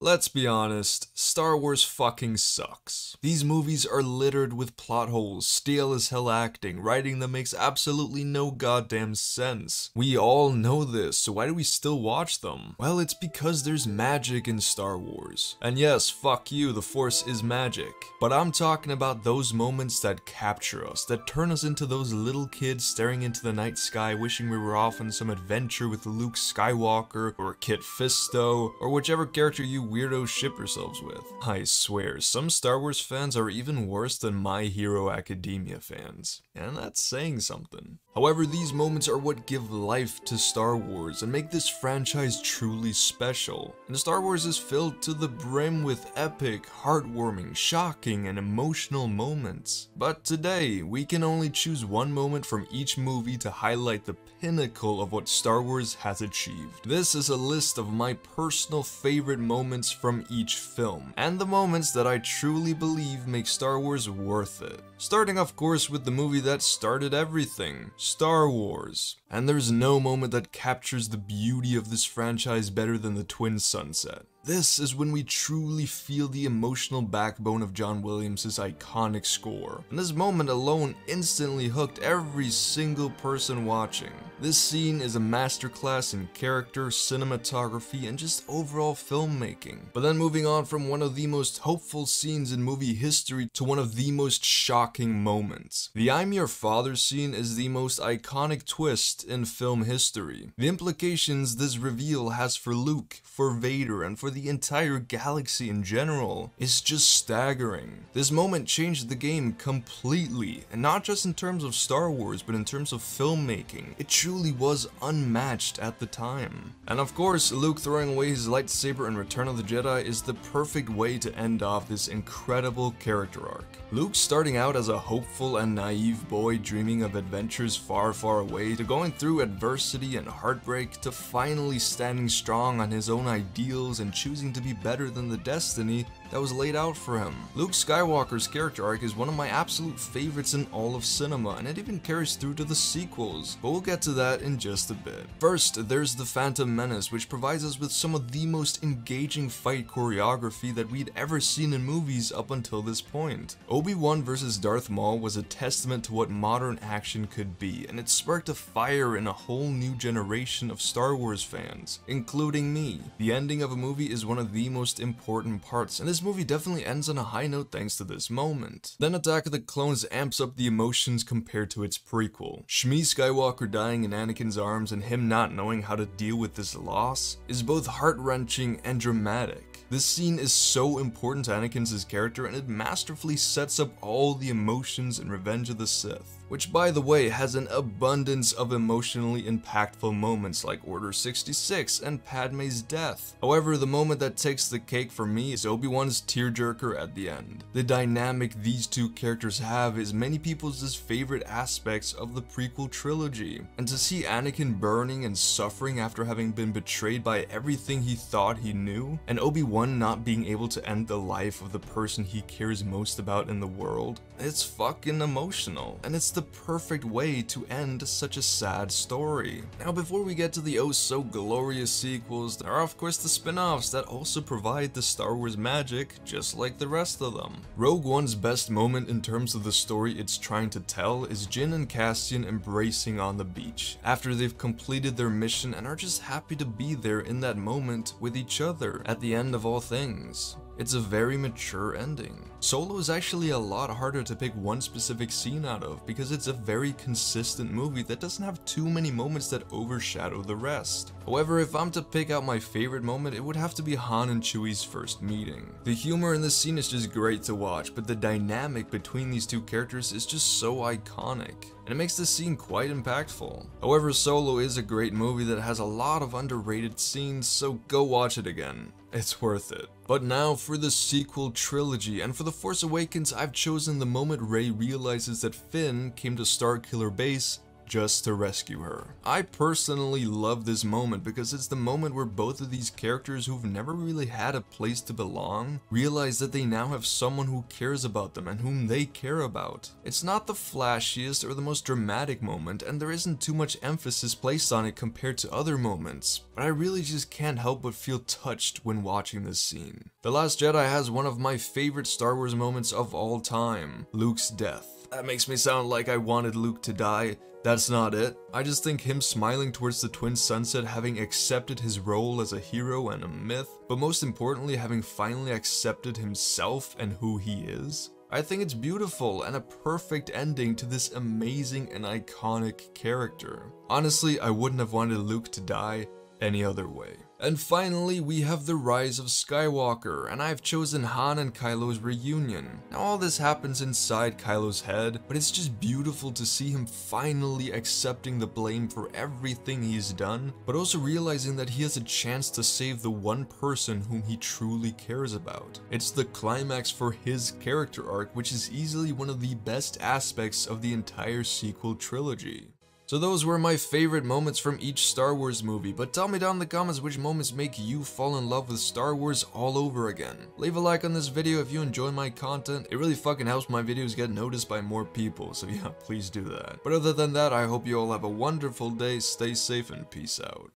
Let's be honest, Star Wars fucking sucks. These movies are littered with plot holes, stale as hell acting, writing that makes absolutely no goddamn sense. We all know this, so why do we still watch them? Well, it's because there's magic in Star Wars. And yes, fuck you, the Force is magic. But I'm talking about those moments that capture us, that turn us into those little kids staring into the night sky wishing we were off on some adventure with Luke Skywalker, or Kit Fisto, or whichever character you weirdos ship yourselves with. I swear, some Star Wars fans are even worse than My Hero Academia fans. And that's saying something. However, these moments are what give life to Star Wars and make this franchise truly special. And Star Wars is filled to the brim with epic, heartwarming, shocking, and emotional moments. But today, we can only choose one moment from each movie to highlight the pinnacle of what Star Wars has achieved. This is a list of my personal favorite moments from each film, and the moments that I truly believe make Star Wars worth it. Starting of course with the movie that started everything, Star Wars. And there's no moment that captures the beauty of this franchise better than the twin sunset. This is when we truly feel the emotional backbone of John Williams' iconic score, and this moment alone instantly hooked every single person watching. This scene is a masterclass in character, cinematography, and just overall filmmaking. But then moving on from one of the most hopeful scenes in movie history to one of the most shocking moments. The I'm Your Father scene is the most iconic twist in film history. The implications this reveal has for Luke, for Vader, and for the entire galaxy in general is just staggering. This moment changed the game completely, and not just in terms of Star Wars, but in terms of filmmaking. It truly was unmatched at the time. And of course, Luke throwing away his lightsaber in Return of the Jedi is the perfect way to end off this incredible character arc. Luke starting out as a hopeful and naive boy dreaming of adventures far, far away, to going through adversity and heartbreak, to finally standing strong on his own ideals and choosing to be better than the destiny that was laid out for him. Luke Skywalker's character arc is one of my absolute favorites in all of cinema, and it even carries through to the sequels, but we'll get to that in just a bit. First, there's the Phantom Menace, which provides us with some of the most engaging fight choreography that we'd ever seen in movies up until this point. Obi-Wan vs. Darth Maul was a testament to what modern action could be, and it sparked a fire in a whole new generation of Star Wars fans, including me. The ending of a movie is one of the most important parts, and this movie definitely ends on a high note thanks to this moment. Then Attack of the Clones amps up the emotions compared to its prequel. Shmi Skywalker dying in Anakin's arms and him not knowing how to deal with this loss is both heart-wrenching and dramatic. This scene is so important to Anakin's character, and it masterfully sets up all the emotions in Revenge of the Sith, which by the way has an abundance of emotionally impactful moments like Order 66 and Padme's death. However, the moment that takes the cake for me is Obi-Wan's tearjerker at the end. The dynamic these two characters have is many people's favorite aspects of the prequel trilogy, and to see Anakin burning and suffering after having been betrayed by everything he thought he knew, and Obi-Wan not being able to end the life of the person he cares most about in the world, it's fucking emotional, and it's the perfect way to end such a sad story. Now, before we get to the oh so glorious sequels, there are of course the spin-offs that also provide the Star Wars magic just like the rest of them. Rogue One's best moment in terms of the story it's trying to tell is Jyn and Cassian embracing on the beach after they've completed their mission and are just happy to be there in that moment with each other at the end of all things. It's a very mature ending. Solo is actually a lot harder to pick one specific scene out of because it's a very consistent movie that doesn't have too many moments that overshadow the rest. However, if I'm to pick out my favorite moment, it would have to be Han and Chewie's first meeting. The humor in this scene is just great to watch, but the dynamic between these two characters is just so iconic, and it makes the scene quite impactful. However, Solo is a great movie that has a lot of underrated scenes, so go watch it again. It's worth it. But now for the sequel trilogy, and for The Force Awakens, I've chosen the moment Rey realizes that Finn came to Starkiller Base just to rescue her. I personally love this moment because it's the moment where both of these characters who've never really had a place to belong realize that they now have someone who cares about them and whom they care about. It's not the flashiest or the most dramatic moment, and there isn't too much emphasis placed on it compared to other moments, but I really just can't help but feel touched when watching this scene. The Last Jedi has one of my favorite Star Wars moments of all time, Luke's death. That makes me sound like I wanted Luke to die. That's not it. I just think him smiling towards the twin sunset, having accepted his role as a hero and a myth, but most importantly having finally accepted himself and who he is. I think it's beautiful and a perfect ending to this amazing and iconic character. Honestly, I wouldn't have wanted Luke to die any other way. And finally, we have the rise of Skywalker, and I've chosen Han and Kylo's reunion. Now all this happens inside Kylo's head, but it's just beautiful to see him finally accepting the blame for everything he's done, but also realizing that he has a chance to save the one person whom he truly cares about. It's the climax for his character arc, which is easily one of the best aspects of the entire sequel trilogy. So those were my favorite moments from each Star Wars movie, but tell me down in the comments which moments make you fall in love with Star Wars all over again. Leave a like on this video if you enjoy my content. It really fucking helps my videos get noticed by more people, so yeah, please do that. But other than that, I hope you all have a wonderful day, stay safe, and peace out.